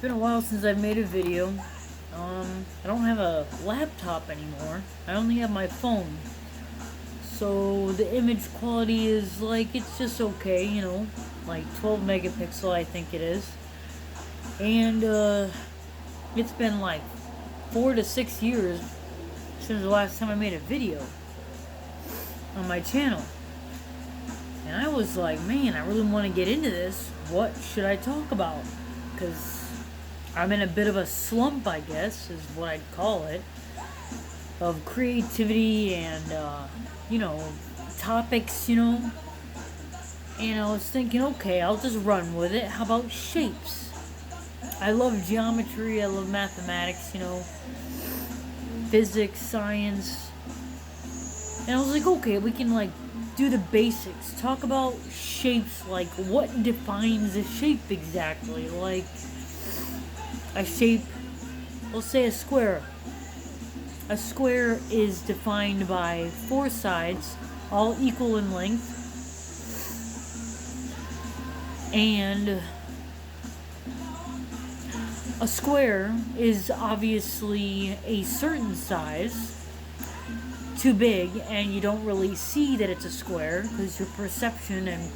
been a while since I've made a video. I don't have a laptop anymore. I only have my phone. So the image quality is like, it's just okay, like 12 megapixel, I think it is. And it's been like 4 to 6 years since the last time I made a video on my channel. And I was like, man, I really want to get into this. What should I talk about? Because I'm in a bit of a slump, I guess, is what I'd call it, of creativity and, topics, And I was thinking, okay, I'll just run with it. How about shapes? I love geometry, I love mathematics, physics, science. And I was like, okay, we can, do the basics. Talk about shapes, like, what defines a shape exactly? Like, a shape, we'll say a square. A square is defined by 4 sides, all equal in length. And a square is obviously a certain size, too big, and you don't really see that it's a square because your perception and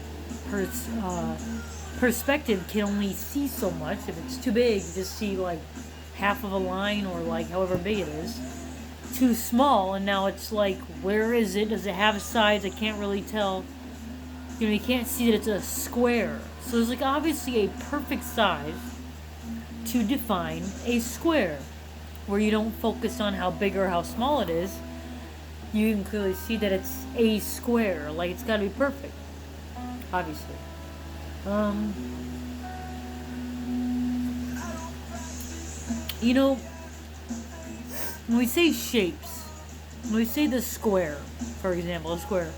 perspective can only see so much. If it's too big, you just see like half of a line or like however big it is. Too small, and now it's like, where is it? Does it have sides? I can't really tell. You can't see that it's a square. So there's like obviously a perfect size to define a square, where you don't focus on how big or how small it is. You can clearly see that it's a square. Like, it's got to be perfect, obviously. When we say shapes, when we say the square, for example, a square,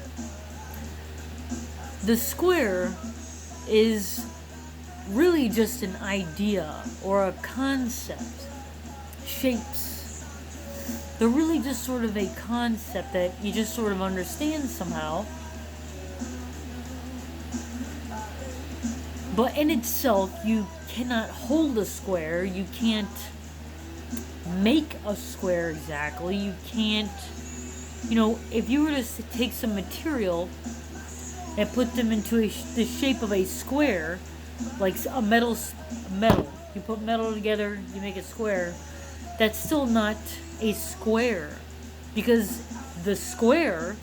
the square is really just an idea or a concept. Shapes, they're really just sort of a concept that you just sort of understand somehow. But in itself, you cannot hold a square. You can't make a square exactly. You can't, if you were to take some material and put them into the shape of a square, like a metal, you put metal together, you make a square, that's still not a square, because the square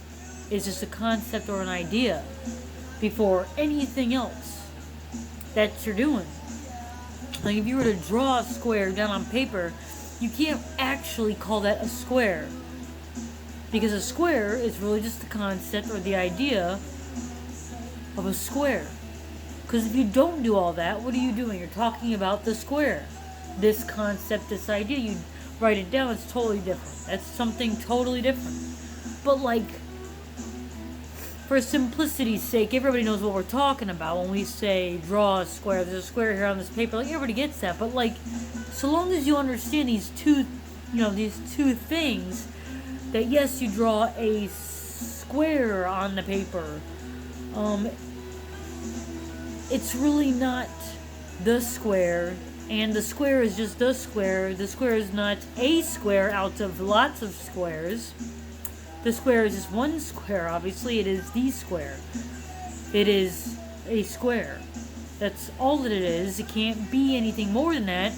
is just a concept or an idea before anything else that you're doing. Like, if you were to draw a square down on paper, you can't actually call that a square, because a square is really just the concept or the idea of a square. Because if you don't do all that, what are you doing? You're talking about the square, this concept, this idea. You write it down, it's totally different. That's something totally different. But for simplicity's sake, everybody knows what we're talking about when we say draw a square. There's a square here on this paper. Everybody gets that. But so long as you understand these two things, that yes, you draw a square on the paper. It's really not the square, and the square is just the square. The square is not a square out of lots of squares. The square is just one square, obviously. It is the square. It is a square. That's all that it is. It can't be anything more than that,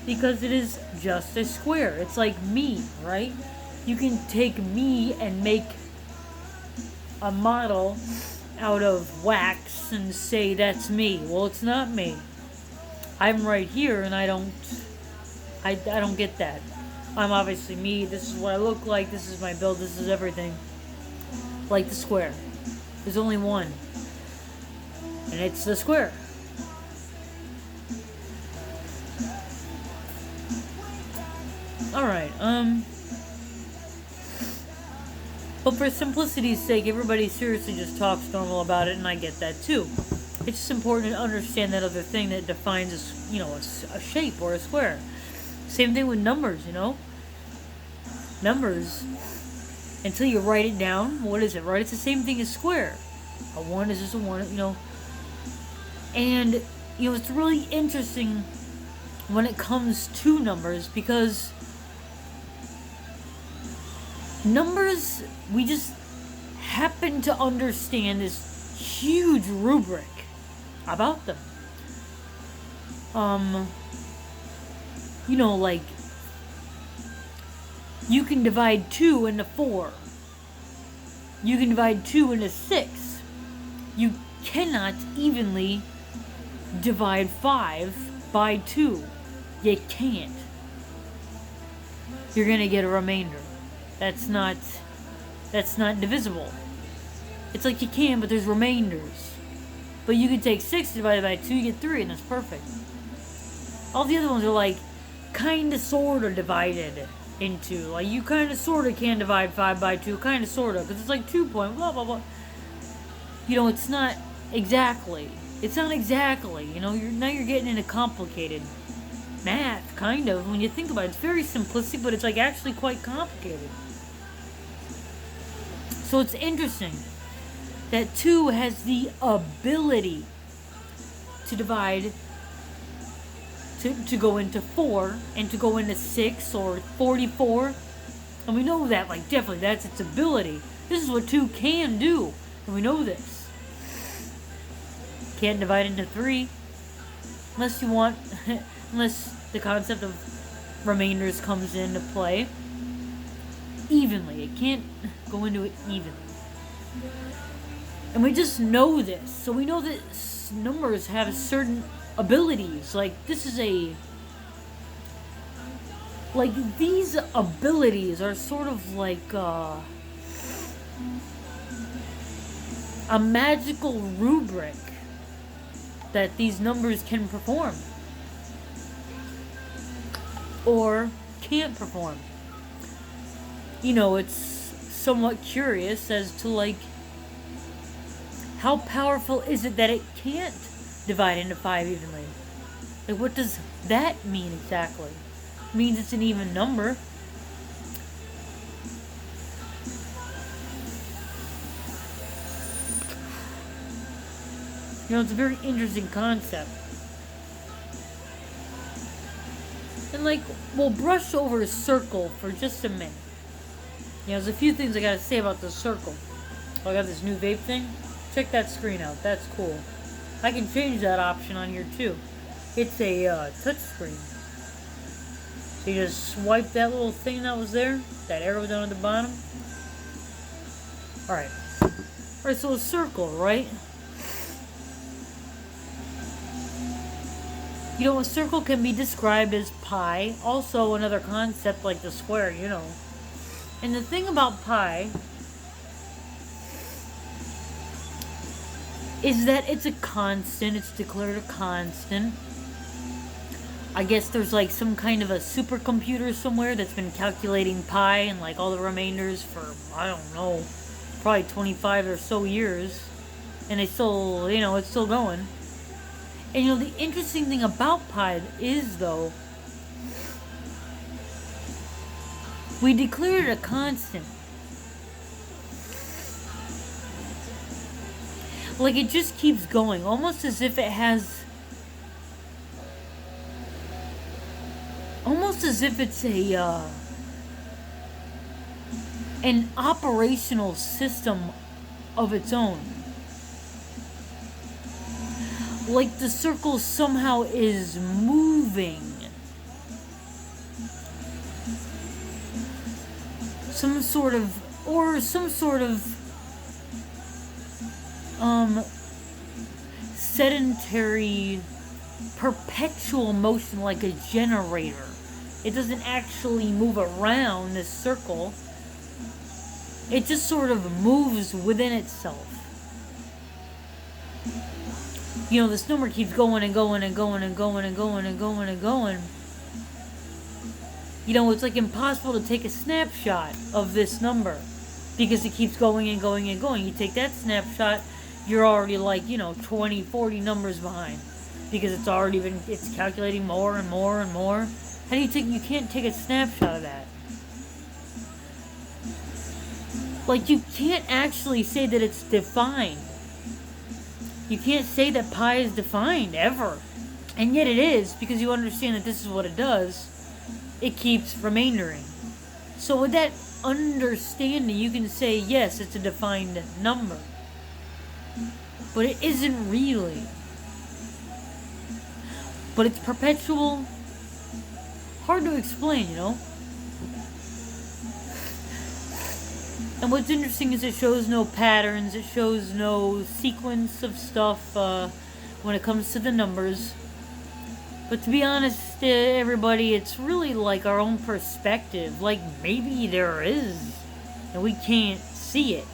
because it is just a square. It's like me, right? You can take me and make a model out of wax and say that's me. Well, it's not me. I'm right here, and I don't get that. I'm obviously me. This is what I look like. This is my build. This is everything. Like the square. There's only one, and it's the square. Alright, but for simplicity's sake, everybody seriously just talks normal about it, and I get that too. It's just important to understand that other thing that defines a shape or a square. Same thing with numbers, Numbers, until you write it down, what is it, right? It's the same thing as square. A 1 is just a 1, And it's really interesting when it comes to numbers, because numbers, we just happen to understand this huge rubric about them. Like, you can divide 2 into 4. You can divide 2 into 6. You cannot evenly divide 5 by 2. You can't. You're gonna get a remainder. That's not divisible. It's like you can, but there's remainders. But you can take 6 divided by 2, you get 3, and that's perfect. All the other ones are like kinda sorta divided into. Like, you kinda sorta can divide 5 by 2, kinda sorta, because it's like 2 point blah blah blah. It's not exactly. It's not exactly. You're getting into complicated math, kind of, when you think about it. It's very simplistic, but it's like actually quite complicated. So it's interesting that 2 has the ability to divide, to go into 4, and to go into 6 or 44. And we know that, like, definitely, that's its ability. This is what 2 can do, and we know this. Can't divide into 3, unless you want, unless the concept of remainders comes into play. Evenly. It can't go into it evenly. And we just know this. So we know that numbers have certain abilities. Like, this is these abilities are sort of like a magical rubric that these numbers can perform. Or can't perform. It's somewhat curious as to, like, how powerful is it that it can't divide into 5 evenly? Like, what does that mean exactly? It means it's an even number. It's a very interesting concept. And, like, we'll brush over a circle for just a minute. There's a few things I gotta say about the circle. I got this new vape thing. Check that screen out. That's cool. I can change that option on here too. It's a touch screen. So you just swipe that little thing that was there, that arrow down at the bottom. Alright. Alright, so a circle, right? A circle can be described as pi. Also, another concept like the square, And the thing about pi is that it's a constant. It's declared a constant. I guess there's like some kind of a supercomputer somewhere that's been calculating pi and like all the remainders for, I don't know, probably 25 or so years. And it's still going. And the interesting thing about pi is, though, we declared it a constant. Like, it just keeps going, almost as if it has, almost as if it's an operational system of its own. Like the circle somehow is moving. Some sort of sedentary, perpetual motion, like a generator. It doesn't actually move around this circle. It just sort of moves within itself. This number keeps going and going and going and going and going and going and going. It's like impossible to take a snapshot of this number because it keeps going and going and going. You take that snapshot, you're already like, 20, 40 numbers behind because it's calculating more and more and more. How do you can't take a snapshot of that. Like, you can't actually say that it's defined. You can't say that pi is defined, ever. And yet it is, because you understand that this is what it does. It keeps remaindering. So with that understanding, you can say, yes, it's a defined number. But it isn't really. But it's perpetual. Hard to explain, you know? And what's interesting is it shows no patterns, it shows no sequence of stuff when it comes to the numbers. But to be honest, everybody, it's really like our own perspective. Like, maybe there is, and we can't see it.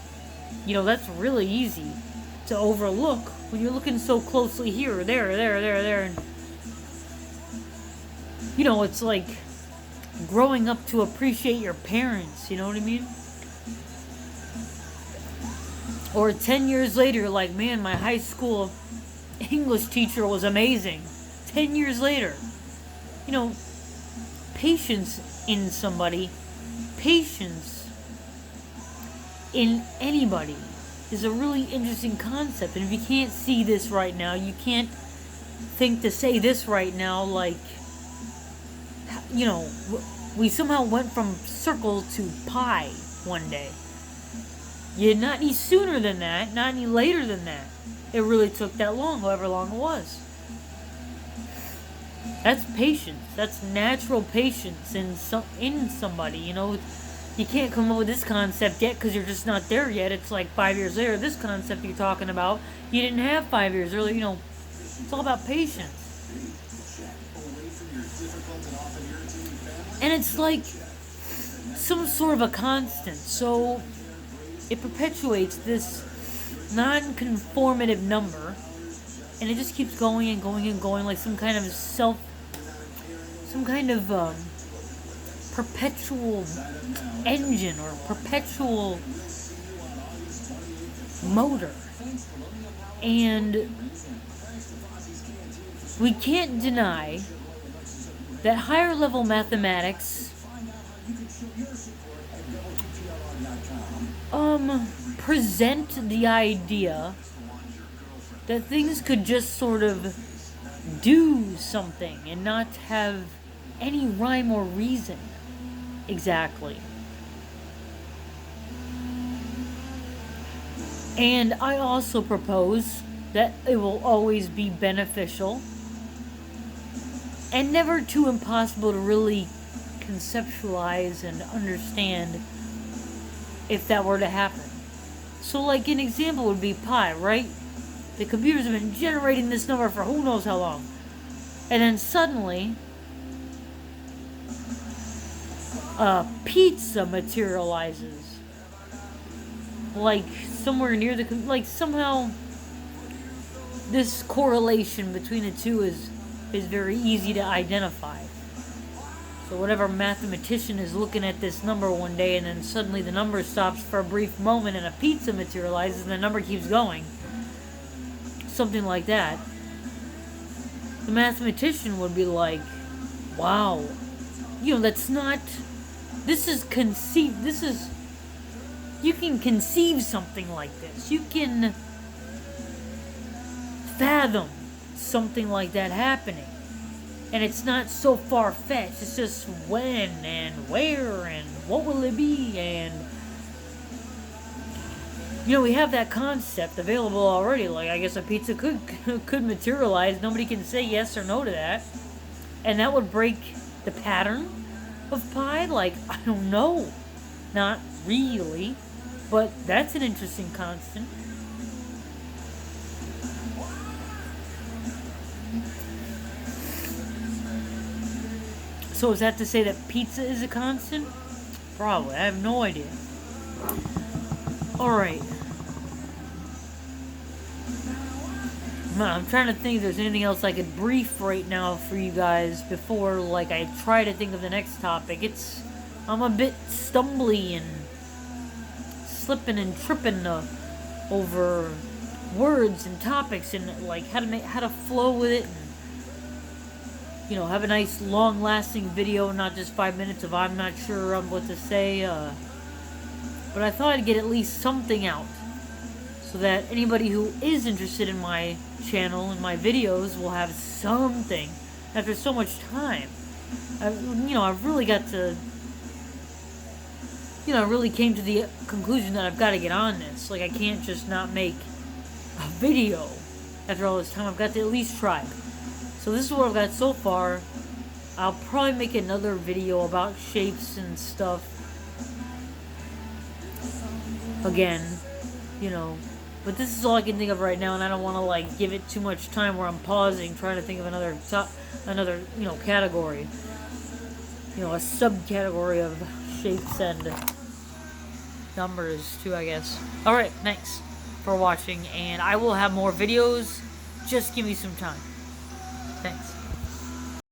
You know, that's really easy to overlook when you're looking so closely here, there, and you know, it's like growing up to appreciate your parents, you know what I mean? Or 10 years later, like, man, my high school English teacher was amazing. 10 years later. You know, patience in somebody, patience in anybody is a really interesting concept. And if you can't see this right now, you can't think to say this right now, like, you know, we somehow went from circle to pi one day. Yeah, not any sooner than that, not any later than that. It really took that long, however long it was. That's patience. That's natural patience in somebody, you know. You can't come up with this concept yet because you're just not there yet. It's like 5 years later. This concept you're talking about, you didn't have 5 years earlier, you know. It's all about patience. And it's like some sort of a constant. So it perpetuates this non-conformative number, and it just keeps going and going and going, like some kind of perpetual engine or perpetual motor. And we can't deny that higher level mathematics present the idea that things could just sort of do something and not have any rhyme or reason exactly. And I also propose that it will always be beneficial and never too impossible to really conceptualize and understand if that were to happen. So like an example would be pi, right? The computers have been generating this number for who knows how long. And then suddenly, pizza materializes. Like somewhere near the, like somehow this correlation between the two is very easy to identify. So whatever mathematician is looking at this number one day and then suddenly the number stops for a brief moment and a pizza materializes and the number keeps going. Something like that. The mathematician would be like, wow. You know, that's not... This is conceived... This is... You can conceive something like this. You can fathom something like that happening. And it's not so far-fetched. It's just when and where and what will it be and... You know, we have that concept available already. Like, I guess a pizza could materialize. Nobody can say yes or no to that. And that would break the pattern of pi? Like, I don't know. Not really. But that's an interesting constant. So is that to say that pizza is a constant? Probably. I have no idea. Alright. I'm trying to think if there's anything else I could brief right now for you guys before, like, I try to think of the next topic. I'm a bit stumbly and slipping and tripping over words and topics and, like, how to flow with it and, you know, have a nice long-lasting video, not just 5 minutes of I'm not sure what to say, but I thought I'd get at least something out. so that anybody who is interested in my channel and my videos will have something after so much time. I've really got to, I really came to the conclusion that I've got to get on this. Like, I can't just not make a video after all this time. I've got to at least try. So this is what I've got so far. I'll probably make another video about shapes and stuff again, but this is all I can think of right now, and I don't want to like give it too much time where I'm pausing trying to think of another category, a subcategory of shapes and numbers too, I guess. Alright, thanks for watching, and I will have more videos. Just give me some time. Thanks.